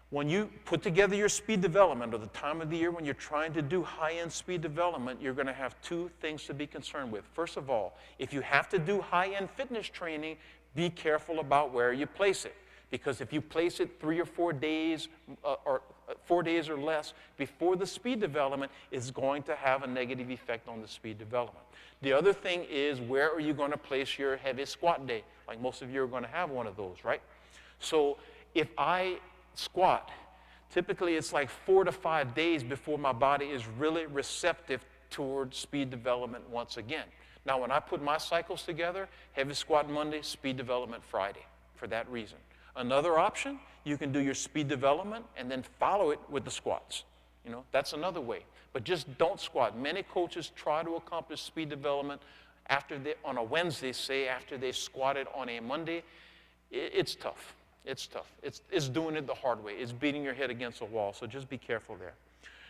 [SPEAKER 2] when you put together your speed development, or the time of the year when you're trying to do high-end speed development, you're going to have two things to be concerned with. First of all, if you have to do high-end fitness training, be careful about where you place it. Because if you place it 3 or 4 days, or 4 days or less before the speed development, it's going to have a negative effect on the speed development. The other thing is, where are you going to place your heavy squat day? Like most of you are going to have one of those, right? So if I squat, typically it's like 4 to 5 days before my body is really receptive toward speed development once again. Now, when I put my cycles together, heavy squat Monday, speed development Friday, for that reason. Another option, you can do your speed development and then follow it with the squats. That's another way. But just don't squat. Many coaches try to accomplish speed development on a Wednesday, say, after they squatted on a Monday. It's tough. It's tough. It's doing it the hard way. It's beating your head against a wall, so just be careful there.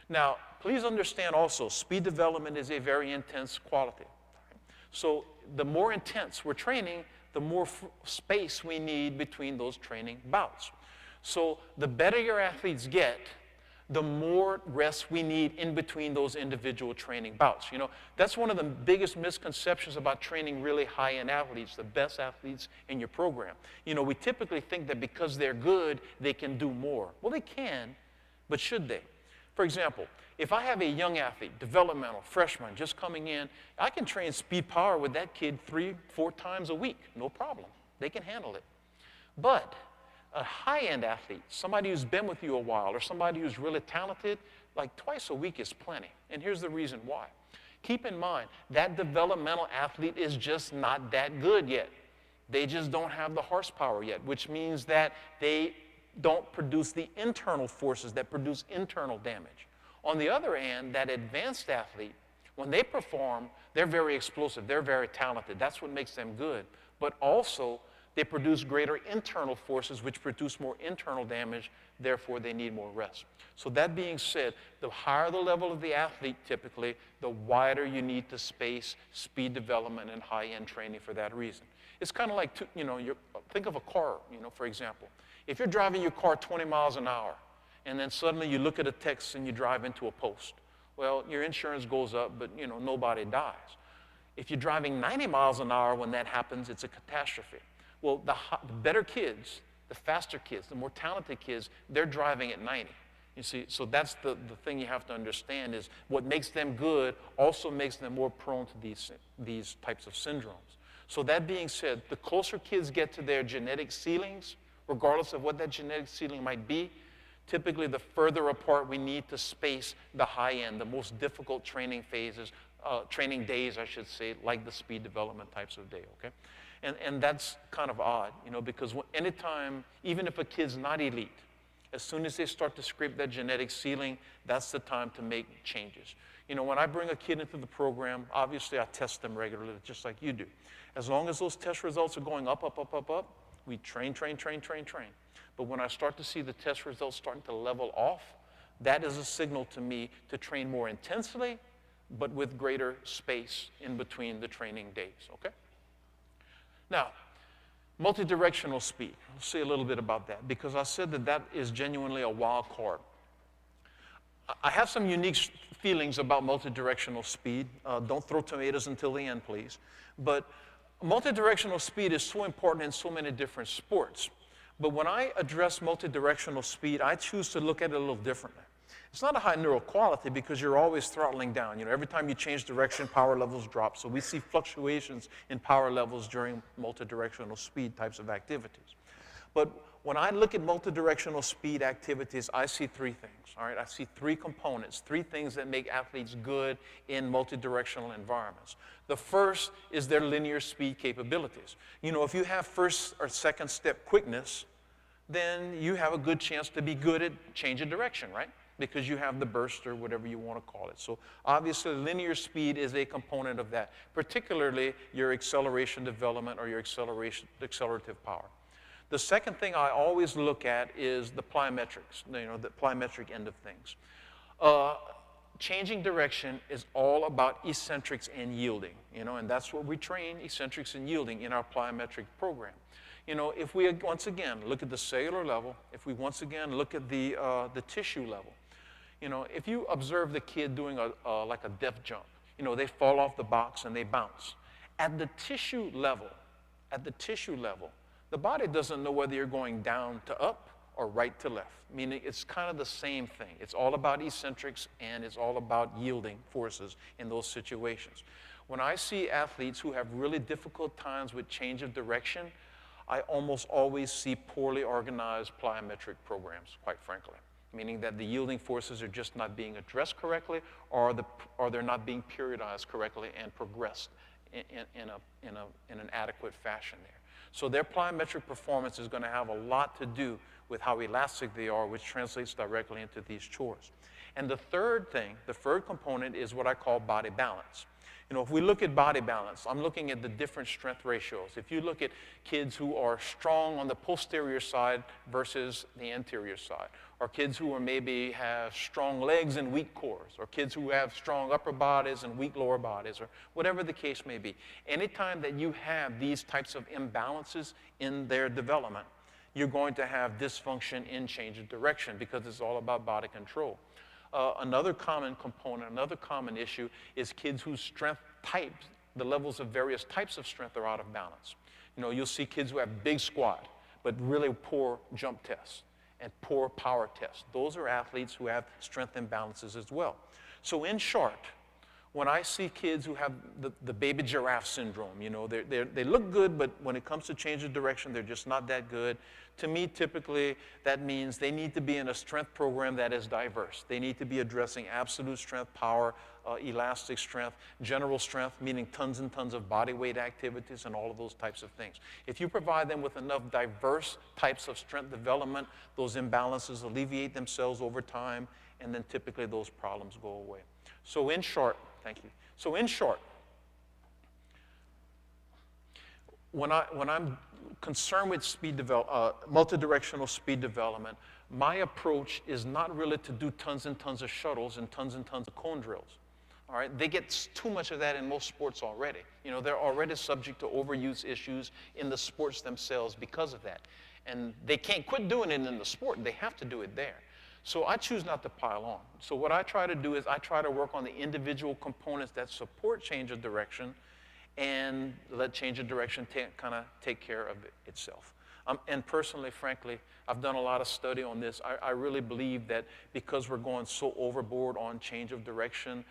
[SPEAKER 2] Now, please understand also, speed development is a very intense quality. So the more intense we're training, the more space we need between those training bouts. So the better your athletes get, the more rest we need in between those individual training bouts. That's one of the biggest misconceptions about training really high-end athletes, the best athletes in your program. We typically think that because they're good, they can do more. Well, they can, but should they? For example, if I have a young athlete, developmental, freshman, just coming in, I can train speed power with that kid 3-4 times a week, no problem. They can handle it. But a high-end athlete, somebody who's been with you a while, or somebody who's really talented, like twice a week is plenty. And here's the reason why. Keep in mind, that developmental athlete is just not that good yet. They just don't have the horsepower yet, which means that they don't produce the internal forces that produce internal damage. On the other hand, that advanced athlete, when they perform, they're very explosive, they're very talented. That's what makes them good. But also, they produce greater internal forces, which produce more internal damage, therefore they need more rest. So that being said, the higher the level of the athlete typically, the wider you need to space speed development and high-end training for that reason. It's kind of like, think of a car, for example. If you're driving your car 20 miles an hour, and then suddenly you look at a text and you drive into a post, well, your insurance goes up, but nobody dies. If you're driving 90 miles an hour when that happens, it's a catastrophe. Well, the better kids, the faster kids, the more talented kids, they're driving at 90. You see, so that's the thing you have to understand is what makes them good also makes them more prone to these types of syndromes. So that being said, the closer kids get to their genetic ceilings, regardless of what that genetic ceiling might be, typically the further apart we need to space the high end, the most difficult training phases, training days, I should say, like the speed development types of day, okay? And that's kind of odd, because anytime, even if a kid's not elite, as soon as they start to scrape that genetic ceiling, that's the time to make changes. When I bring a kid into the program, obviously I test them regularly, just like you do. As long as those test results are going up, we train. But when I start to see the test results starting to level off, that is a signal to me to train more intensely, but with greater space in between the training days, okay? Now, multidirectional speed. I'll say a little bit about that because I said that is genuinely a wild card. I have some unique feelings about multidirectional speed. Don't throw tomatoes until the end, please. But multidirectional speed is so important in so many different sports. But when I address multidirectional speed, I choose to look at it a little differently. It's not a high neural quality because you're always throttling down. Every time you change direction, power levels drop. So we see fluctuations in power levels during multidirectional speed types of activities. But When I look at multidirectional speed activities, I see three things, all right? I see three components, three things that make athletes good in multidirectional environments. The first is their linear speed capabilities. You know, if you have first or second step quickness, then you have a good chance to be good at change of direction, right? Because you have the burst or whatever you want to call it. So obviously linear speed is a component of that, particularly your acceleration development or your accelerative power. The second thing I always look at is the plyometrics, you know, the plyometric end of things. Changing direction is all about eccentrics and yielding, you know, and that's what we train, eccentrics and yielding, in our plyometric program. You know, if we once again look at the cellular level, if we once again look at the tissue level, you know, if you observe the kid doing like a depth jump, you know, they fall off the box and they bounce. At the tissue level, the body doesn't know whether you're going down to up or right to left, meaning it's kind of the same thing. It's all about eccentrics and it's all about yielding forces in those situations. When I see athletes who have really difficult times with change of direction, I almost always see poorly organized plyometric programs, quite frankly, meaning that the yielding forces are just not being addressed correctly or they're not being periodized correctly and progressed in an adequate fashion there. So their plyometric performance is going to have a lot to do with how elastic they are, which translates directly into these chores. And the third component is what I call body balance. You know, if we look at body balance, I'm looking at the different strength ratios. If you look at kids who are strong on the posterior side versus the anterior side, or kids who are maybe have strong legs and weak cores, or kids who have strong upper bodies and weak lower bodies, or whatever the case may be. Anytime that you have these types of imbalances in their development, you're going to have dysfunction in change of direction because it's all about body control. Another common component, another common issue is kids whose strength types, the levels of various types of strength are out of balance. You know, you'll see kids who have big squat, but really poor jump tests and poor power tests. Those are athletes who have strength imbalances as well. So in short, when I see kids who have the baby giraffe syndrome, you know, they look good, but when it comes to change of direction, they're just not that good. To me, typically, that means they need to be in a strength program that is diverse. They need to be addressing absolute strength, power, elastic strength, general strength, meaning tons and tons of body weight activities and all of those types of things. If you provide them with enough diverse types of strength development, those imbalances alleviate themselves over time, and then typically those problems go away. So in short, thank you. So in short, when I'm concerned with multidirectional speed development, my approach is not really to do tons and tons of shuttles and tons of cone drills. All right, they get too much of that in most sports already. You know, they're already subject to overuse issues in the sports themselves because of that. And they can't quit doing it in the sport. They have to do it there. So I choose not to pile on. So what I try to do is I try to work on the individual components that support change of direction and let change of direction kind of take care of it itself. And personally, frankly, I've done a lot of study on this. I really believe that because we're going so overboard on change of direction,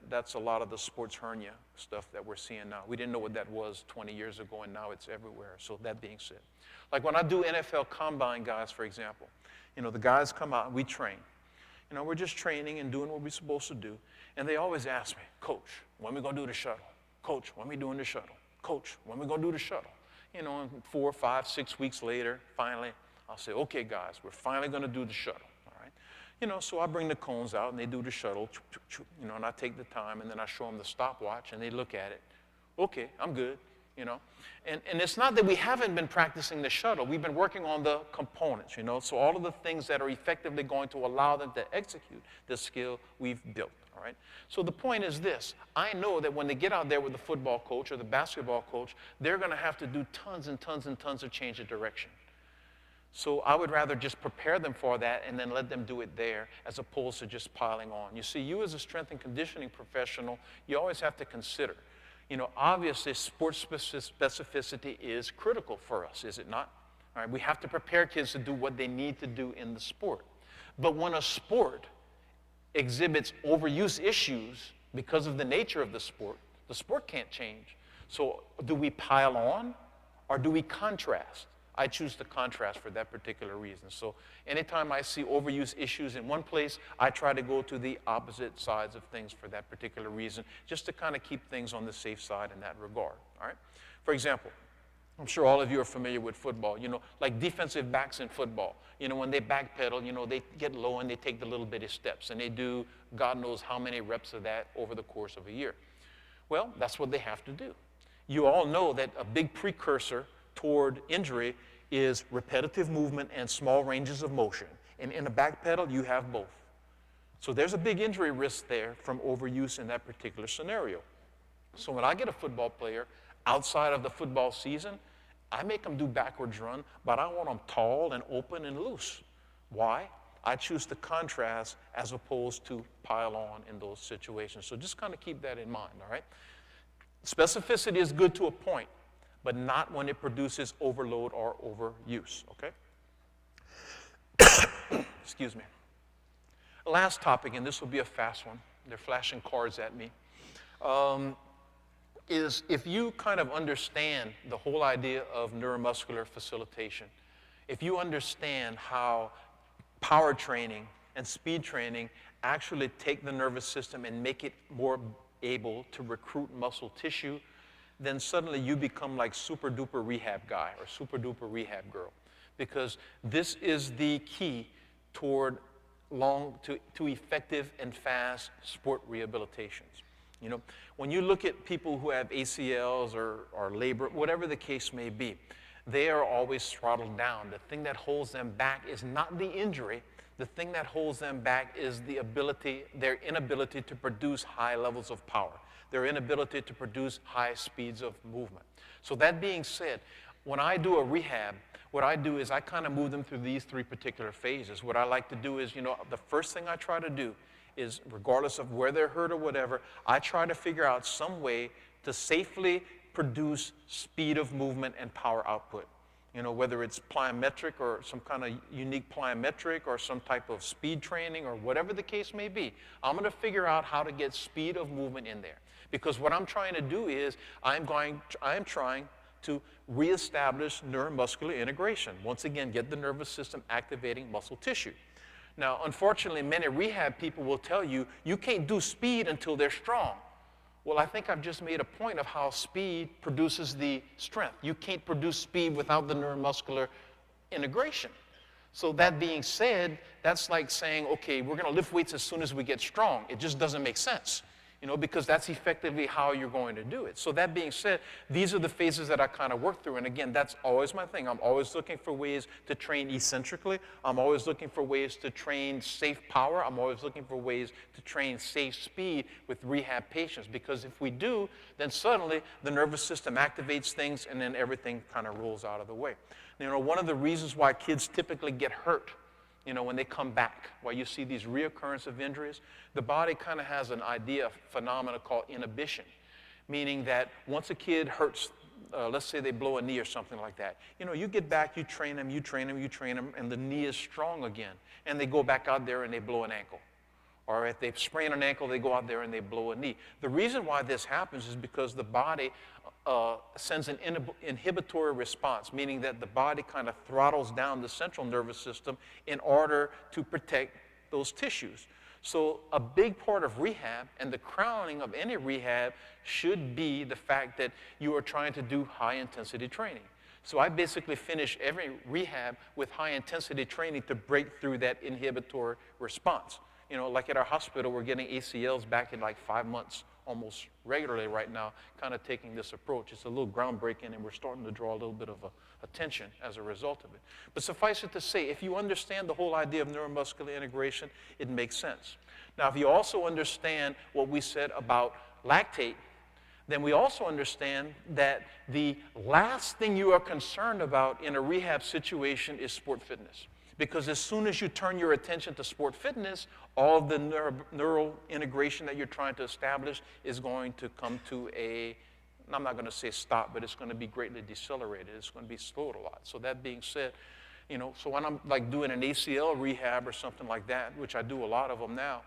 [SPEAKER 2] that's a lot of the sports hernia stuff that we're seeing now. We didn't know what that was 20 years ago, and now it's everywhere. So that being said, like when I do NFL combine guys, for example, you know, the guys come out, we train. You know, we're just training and doing what we're supposed to do. And they always ask me, Coach, when are we going to do the shuttle? Coach, when are we doing the shuttle? Coach, when are we going to do the shuttle? You know, and 4, 5, 6 weeks later, finally, I'll say, okay, guys, we're finally going to do the shuttle, all right? You know, so I bring the cones out, and they do the shuttle, you know, and I take the time, and then I show them the stopwatch, and they look at it. Okay, I'm good, you know. And it's not that we haven't been practicing the shuttle. We've been working on the components, you know, so all of the things that are effectively going to allow them to execute the skill we've built. All right? So the point is this. I know that when they get out there with the football coach or the basketball coach, they're going to have to do tons and tons and tons of change of direction. So I would rather just prepare them for that and then let them do it there as opposed to just piling on. You see, you as a strength and conditioning professional, you always have to consider, you know, obviously sports specificity is critical for us, is it not? All right? We have to prepare kids to do what they need to do in the sport. But when a sport exhibits overuse issues because of the nature of the sport can't change. So do we pile on or do we contrast? I choose the contrast for that particular reason. So anytime I see overuse issues in one place, I try to go to the opposite sides of things for that particular reason, just to kind of keep things on the safe side in that regard, all right? For example, I'm sure all of you are familiar with football, like defensive backs in football. When they backpedal, they get low and they take the little bitty steps, and they do God knows how many reps of that over the course of a year. Well, that's what they have to do. You all know that a big precursor toward injury is repetitive movement and small ranges of motion. And in a back pedal, you have both. So there's a big injury risk there from overuse in that particular scenario. So when I get a football player outside of the football season, I make them do backwards run, but I want them tall and open and loose. Why? I choose the contrast as opposed to pile on in those situations. So just kind of keep that in mind, all right? Specificity is good to a point, but not when it produces overload or overuse, okay? Excuse me. Last topic, and this will be a fast one. They're flashing cards at me. Is if you kind of understand the whole idea of neuromuscular facilitation, if you understand how power training and speed training actually take the nervous system and make it more able to recruit muscle tissue, then suddenly you become like super duper rehab guy or super duper rehab girl, because this is the key toward to effective and fast sport rehabilitations. When you look at people who have ACLs or labor, whatever the case may be, they are always throttled down. The thing that holds them back is not the injury. The thing that holds them back is their inability to produce high levels of power, their inability to produce high speeds of movement. So that being said, when I do a rehab, what I do is I kind of move them through these three particular phases. What I like to do is, the first thing I try to do is, regardless of where they're hurt or whatever, I try to figure out some way to safely produce speed of movement and power output. Whether it's plyometric or some kind of unique plyometric or some type of speed training or whatever the case may be, I'm going to figure out how to get speed of movement in there. Because what I'm trying to do is I am trying to reestablish neuromuscular integration. Once again, get the nervous system activating muscle tissue. Now, unfortunately, many rehab people will tell you, you can't do speed until they're strong. Well, I think I've just made a point of how speed produces the strength. You can't produce speed without the neuromuscular integration. So that being said, that's like saying, okay, we're going to lift weights as soon as we get strong. It just doesn't make sense, because that's effectively how you're going to do it. So that being said, these are the phases that I kind of work through. And again, that's always my thing. I'm always looking for ways to train eccentrically. I'm always looking for ways to train safe power. I'm always looking for ways to train safe speed with rehab patients. Because if we do, then suddenly the nervous system activates things and then everything kind of rolls out of the way. One of the reasons why kids typically get hurt, when they come back, why you see these reoccurrence of injuries, the body kind of has an phenomena called inhibition, meaning that once a kid hurts, let's say they blow a knee or something like that, you get back, you train them, and the knee is strong again, and they go back out there and they blow an ankle. Or if they sprain an ankle, they go out there and they blow a knee. The reason why this happens is because the body sends an inhibitory response, meaning that the body kind of throttles down the central nervous system in order to protect those tissues. So a big part of rehab, and the crowning of any rehab, should be the fact that you are trying to do high-intensity training. So I basically finish every rehab with high-intensity training to break through that inhibitory response. Like at our hospital, we're getting ACLs back in like 5 months almost regularly right now, kind of taking this approach. It's a little groundbreaking, and we're starting to draw a little bit of attention as a result of it. But suffice it to say, if you understand the whole idea of neuromuscular integration, it makes sense. Now, if you also understand what we said about lactate, then we also understand that the last thing you are concerned about in a rehab situation is sport fitness. Because as soon as you turn your attention to sport fitness, all of the neural integration that you're trying to establish is going to come to I'm not going to say stop, but it's going to be greatly decelerated. It's going to be slowed a lot. So that being said, so when I'm like doing an ACL rehab or something like that, which I do a lot of them now,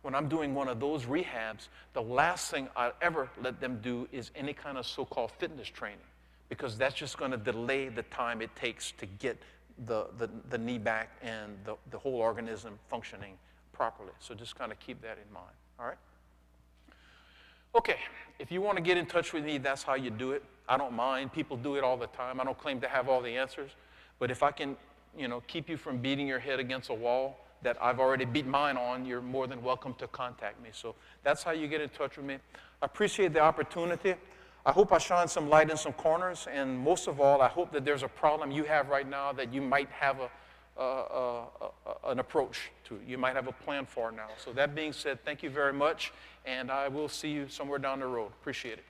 [SPEAKER 2] when I'm doing one of those rehabs, the last thing I ever let them do is any kind of so-called fitness training. because that's just going to delay the time it takes to get the knee back and the whole organism functioning properly. So just kind of keep that in mind, all right? Okay, if you want to get in touch with me, that's how you do it. I don't mind. People do it all the time. I don't claim to have all the answers. But if I can, keep you from beating your head against a wall that I've already beat mine on, you're more than welcome to contact me. So that's how you get in touch with me. I appreciate the opportunity. I hope I shine some light in some corners. And most of all, I hope that there's a problem you have right now that you might have an approach to. You might have a plan for now. So that being said, thank you very much. And I will see you somewhere down the road. Appreciate it.